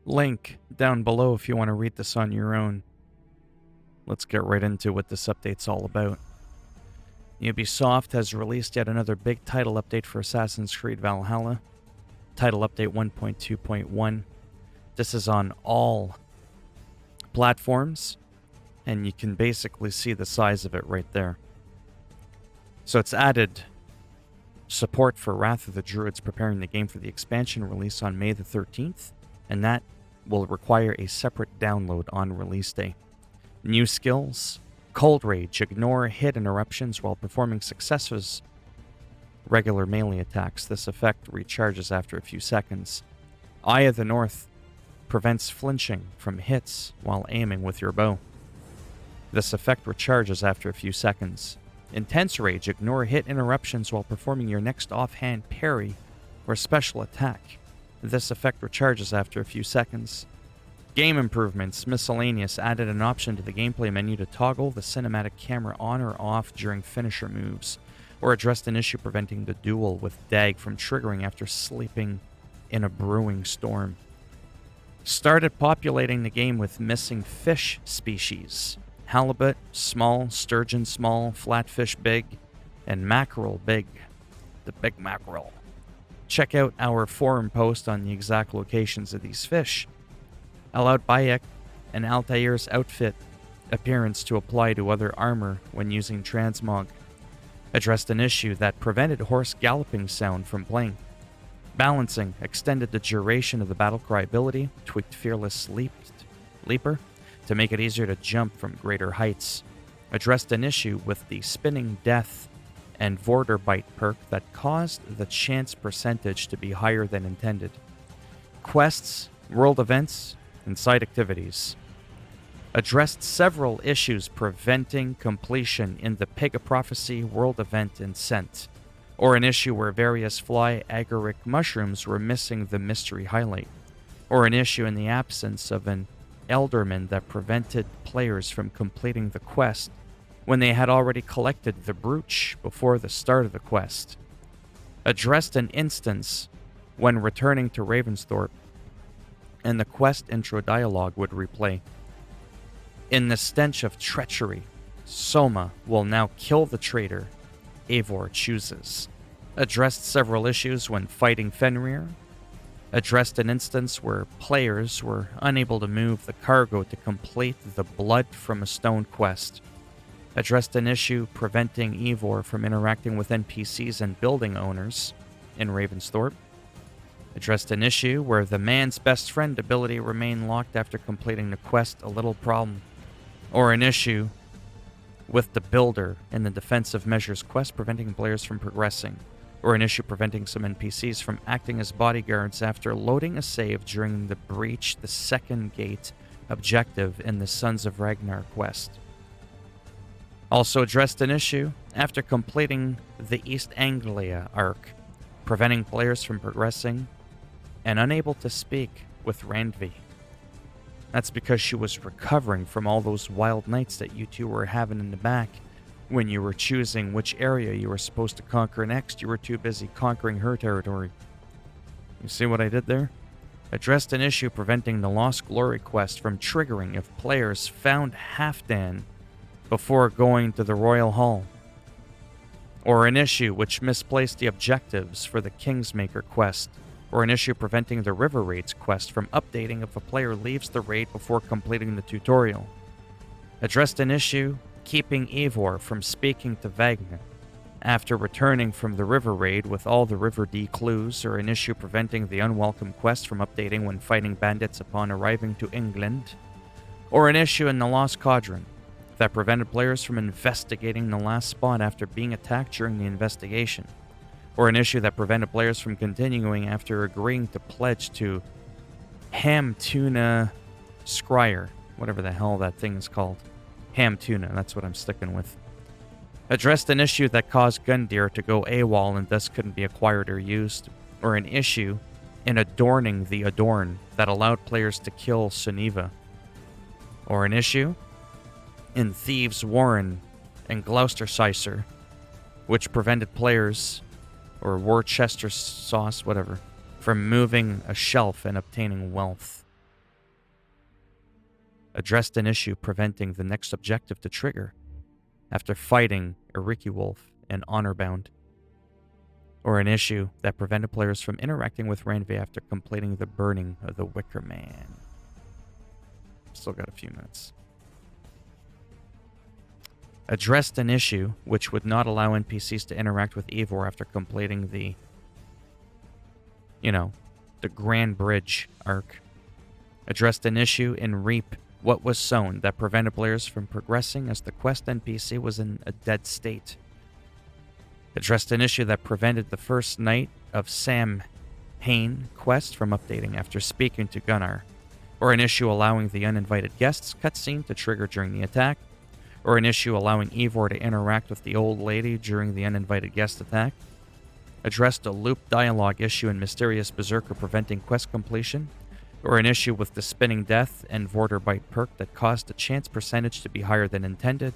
Link down below if you want to read this on your own. Let's get right into what this update's all about. Ubisoft has released yet another big title update for Assassin's Creed Valhalla. Title update 1.2.1. This is on all platforms, and you can basically see the size of it right there. So it's added support for Wrath of the Druids, preparing the game for the expansion release on May the 13th, and that will require a separate download on release day. New skills: Cold Rage, ignore hit interruptions while performing successes regular melee attacks. This effect recharges after a few seconds. Eye of the North prevents flinching from hits while aiming with your bow. This effect recharges after a few seconds. Intense Rage, ignore hit interruptions while performing your next offhand parry or special attack. This effect recharges after a few seconds. Game improvements: Miscellaneous added an option to the gameplay menu to toggle the cinematic camera on or off during finisher moves, or addressed an issue preventing the duel with Dag from triggering after sleeping in a brewing storm. Started populating the game with missing fish species: halibut, small; sturgeon, small; flatfish, big; and mackerel, big. The big mackerel. Check out our forum post on the exact locations of these fish. Allowed Bayek and Altair's outfit appearance to apply to other armor when using transmog. Addressed an issue that prevented horse galloping sound from playing. Balancing extended the duration of the battlecry ability, tweaked Fearless Leaper to make it easier to jump from greater heights. Addressed an issue with the Spinning Death and Vorder Bite perk that caused the chance percentage to be higher than intended. Quests, world events, and side activities. Addressed several issues preventing completion in the Pig of Prophecy world event in Scent, or an issue where various fly agaric mushrooms were missing the mystery highlight, or an issue in the absence of an Elderman that prevented players from completing the quest when they had already collected the brooch before the start of the quest. Addressed an instance when returning to Ravensthorpe and the quest intro dialogue would replay. In the stench of treachery, Soma will now kill the traitor Eivor chooses. Addressed several issues when fighting Fenrir. Addressed an instance where players were unable to move the cargo to complete the Blood from a Stone quest. Addressed an issue preventing Eivor from interacting with NPCs and building owners in Ravensthorpe. Addressed an issue where the man's best friend ability remained locked after completing the quest, a little problem. Or an issue with the builder in the Defensive Measures quest preventing players from progressing. Or an issue preventing some NPCs from acting as bodyguards after loading a save during the Breach the Second Gate objective in the Sons of Ragnar quest. Also addressed an issue after completing the East Anglia arc, preventing players from progressing and unable to speak with Randvi. That's because she was recovering from all those wild nights that you two were having in the back. When you were choosing which area you were supposed to conquer next, you were too busy conquering her territory. You see what I did there? Addressed an issue preventing the Lost Glory quest from triggering if players found Halfdan before going to the Royal Hall. Or an issue which misplaced the objectives for the Kingsmaker quest. Or an issue preventing the River Raids quest from updating if a player leaves the raid before completing the tutorial. Addressed an issue keeping Eivor from speaking to Wagner after returning from the River Raid with all the River D clues, or an issue preventing the Unwelcome quest from updating when fighting bandits upon arriving to England, or an issue in the Lost Cauldron that prevented players from investigating the last spot after being attacked during the investigation, or an issue that prevented players from continuing after agreeing to pledge to Ham Tuna Scryer, whatever the hell that thing is called. Ham Tuna, that's what I'm sticking with. Addressed an issue that caused Gundyr to go AWOL and thus couldn't be acquired or used, or an issue in adorning the Adorn that allowed players to kill Suniva, or an issue in Thieves' Warren and Gloucestershire, which prevented players, or Worcester sauce, whatever, from moving a shelf and obtaining wealth. Addressed an issue preventing the next objective to trigger after fighting a Ricky Wolf and Honorbound. Or an issue that prevented players from interacting with Ranvey after completing the burning of the Wicker Man. Still got a few minutes. Addressed an issue which would not allow NPCs to interact with Eivor after completing the Grand Bridge arc. Addressed an issue in Reap What Was Sown that prevented players from progressing as the quest NPC was in a dead state. Addressed an issue that prevented the first night of Sam Hain quest from updating after speaking to Gunnar. Or an issue allowing the uninvited guests cutscene to trigger during the attack. Or an issue allowing Eivor to interact with the old lady during the uninvited guest attack. Addressed a loop dialogue issue in Mysterious Berserker preventing quest completion, or an issue with the Spinning Death and Vorderbite perk that caused the chance percentage to be higher than intended,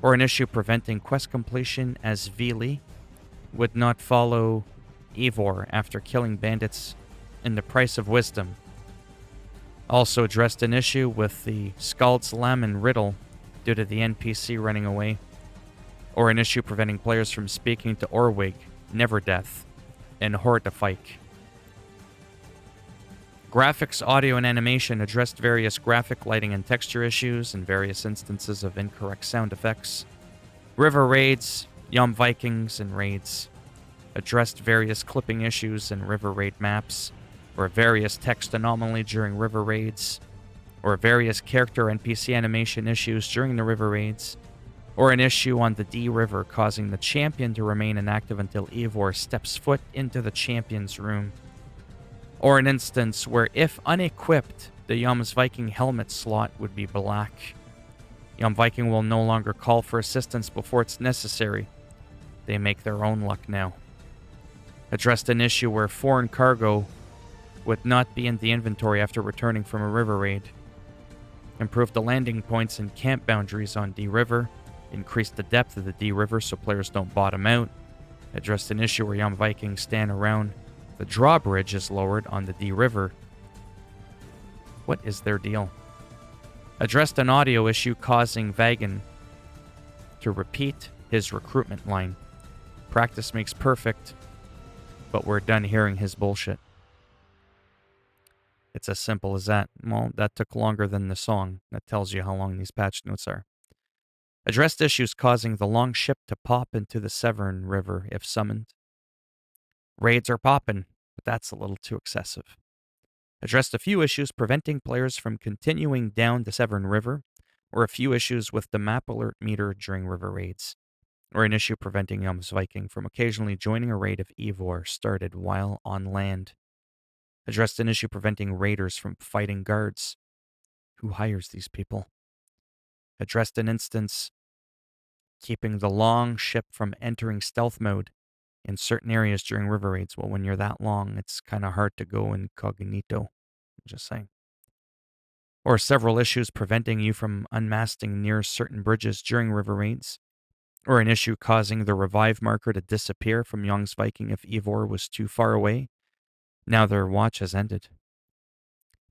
or an issue preventing quest completion as Vili would not follow Eivor after killing bandits in the Price of Wisdom. Also addressed an issue with the Skald's Lamin riddle due to the NPC running away, or an issue preventing players from speaking to Orwig, Neverdeath, and Hordafike. Graphics, audio, and animation addressed various graphic, lighting, and texture issues and various instances of incorrect sound effects. River raids, Yom Vikings, and raids. Addressed various clipping issues in river raid maps, or various text anomaly during river raids, or various character NPC animation issues during the river raids, or an issue on the D River causing the champion to remain inactive until Eivor steps foot into the champion's room. Or an instance where if unequipped, the Yom's Viking helmet slot would be black. Yom Viking will no longer call for assistance before it's necessary. They make their own luck now. Addressed an issue where foreign cargo would not be in the inventory after returning from a river raid. Improved the landing points and camp boundaries on D River. Increased the depth of the D River so players don't bottom out. Addressed an issue where Yom Vikings stand around. The drawbridge is lowered on the D River. What is their deal? Addressed an audio issue causing Vagan to repeat his recruitment line. Practice makes perfect, but we're done hearing his bullshit. It's as simple as that. Well, that took longer than the song. That tells you how long these patch notes are. Addressed issues causing the long ship to pop into the Severn River if summoned. Raids are popping, but that's a little too excessive. Addressed a few issues preventing players from continuing down the Severn River, or a few issues with the map alert meter during river raids, or an issue preventing Yom's Viking from occasionally joining a raid if Eivor started while on land. Addressed an issue preventing raiders from fighting guards. Who hires these people? Addressed an instance keeping the long ship from entering stealth mode in certain areas during river raids. Well, when you're that long, it's kind of hard to go incognito. I'm just saying. Or several issues preventing you from unmasting near certain bridges during river raids. Or an issue causing the revive marker to disappear from Young's Viking if Eivor was too far away. Now their watch has ended.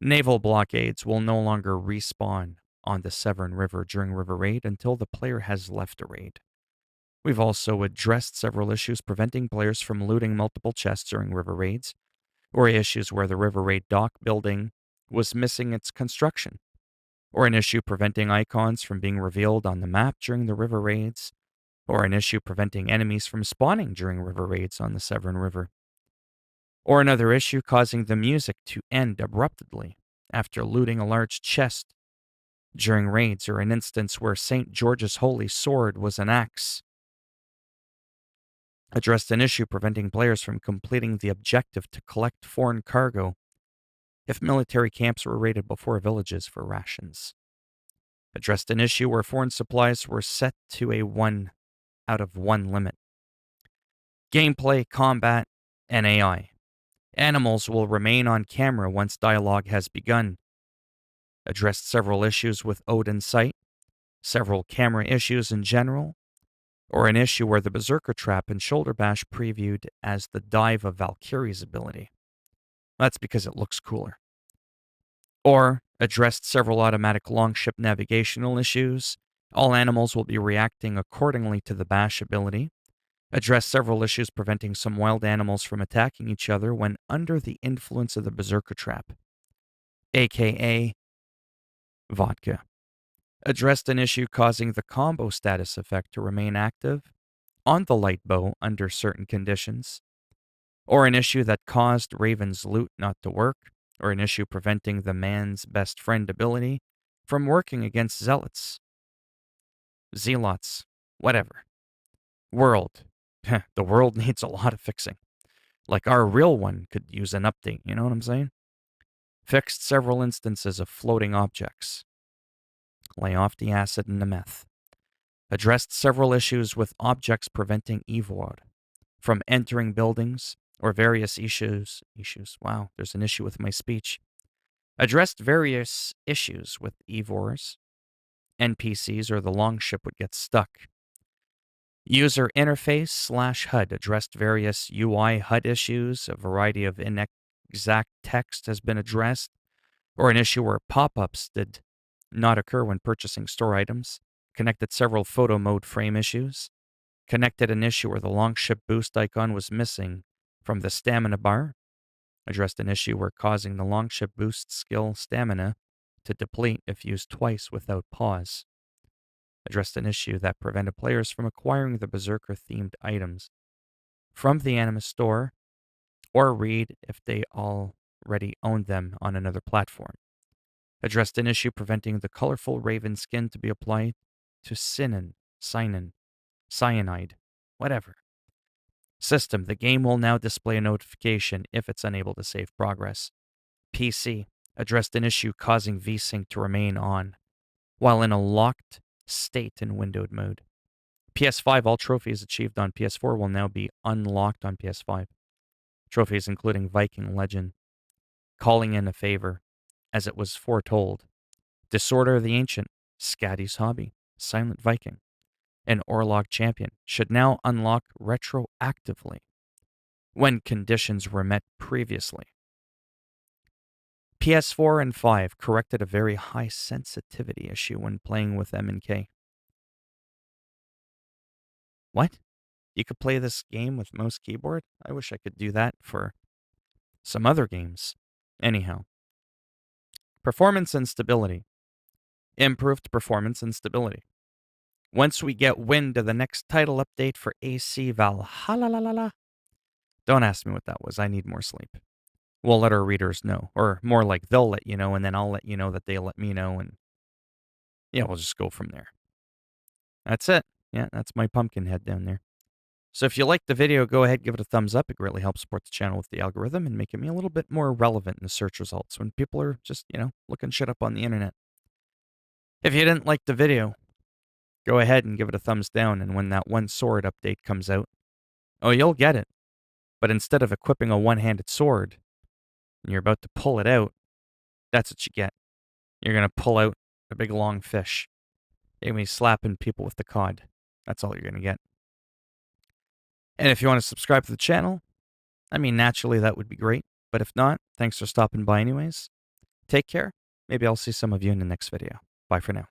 Naval blockades will no longer respawn on the Severn River during river raid until the player has left a raid. We've also addressed several issues preventing players from looting multiple chests during river raids, or issues where the river raid dock building was missing its construction, or an issue preventing icons from being revealed on the map during the river raids, or an issue preventing enemies from spawning during river raids on the Severn River, or another issue causing the music to end abruptly after looting a large chest during raids, or an instance where St. George's holy sword was an axe. Addressed an issue preventing players from completing the objective to collect foreign cargo if military camps were raided before villages for rations. Addressed an issue where foreign supplies were set to a 1 out of 1 limit. Gameplay, combat, and AI. Animals will remain on camera once dialogue has begun. Addressed several issues with Odin's Sight, several camera issues in general, or an issue where the Berserker Trap and Shoulder Bash previewed as the dive of Valkyrie's ability. That's because it looks cooler. Or Addressed several automatic longship navigational issues. All animals will be reacting accordingly to the bash ability. Addressed several issues preventing some wild animals from attacking each other when under the influence of the Berserker Trap, aka vodka. Addressed an issue causing the combo status effect to remain active on the light bow under certain conditions, or an issue that caused Raven's loot not to work, or an issue preventing the man's best friend ability from working against zealots, zealots, whatever. World. The world needs a lot of fixing. Like our real one could use an update, you know what I'm saying? Fixed several instances of floating objects. Lay off the acid and the meth. Addressed several issues with objects preventing Evor from entering buildings or various issues. Wow, there's an issue with my speech. Addressed various issues with Evors, NPCs, or the longship would get stuck. User interface / HUD addressed various UI HUD issues. A variety of inexact text has been addressed, or an issue where pop-ups did not occur when purchasing store items. Connected several photo mode frame issues. Connected an issue where the longship boost icon was missing from the stamina bar. Addressed an issue where causing the longship boost skill stamina to deplete if used twice without pause. Addressed an issue that prevented players from acquiring the Berserker-themed items from the Animus store or read if they already owned them on another platform. Addressed an issue preventing the colorful raven skin to be applied to cyanide, whatever. System, the game will now display a notification if it's unable to save progress. PC, addressed an issue causing VSync to remain on while in a locked state in windowed mode. PS5, all trophies achieved on PS4 will now be unlocked on PS5. Trophies including Viking Legend, Calling in a Favor, as it was foretold, Disorder of the Ancient, Scatty's Hobby, Silent Viking, and Orlog Champion should now unlock retroactively when conditions were met previously. PS4 and 5 corrected a very high sensitivity issue when playing with M&K. What? You could play this game with mouse keyboard? I wish I could do that for some other games. Anyhow, performance and stability. Improved performance and stability. Once we get wind of the next title update for AC Valhalla, don't ask me what that was. I need more sleep. We'll let our readers know. Or more like they'll let you know, and then I'll let you know that they let me know, and yeah, we'll just go from there. That's it. Yeah, that's my pumpkin head down there. So if you liked the video, go ahead, give it a thumbs up. It greatly helps support the channel with the algorithm and making me a little bit more relevant in the search results when people are just, looking shit up on the internet. If you didn't like the video, go ahead and give it a thumbs down, and when that one sword update comes out, oh, you'll get it. But instead of equipping a one-handed sword, and you're about to pull it out, that's what you get. You're going to pull out a big long fish. You're going to be slapping people with the cod. That's all you're going to get. And if you want to subscribe to the channel, naturally that would be great. But if not, thanks for stopping by anyways. Take care. Maybe I'll see some of you in the next video. Bye for now.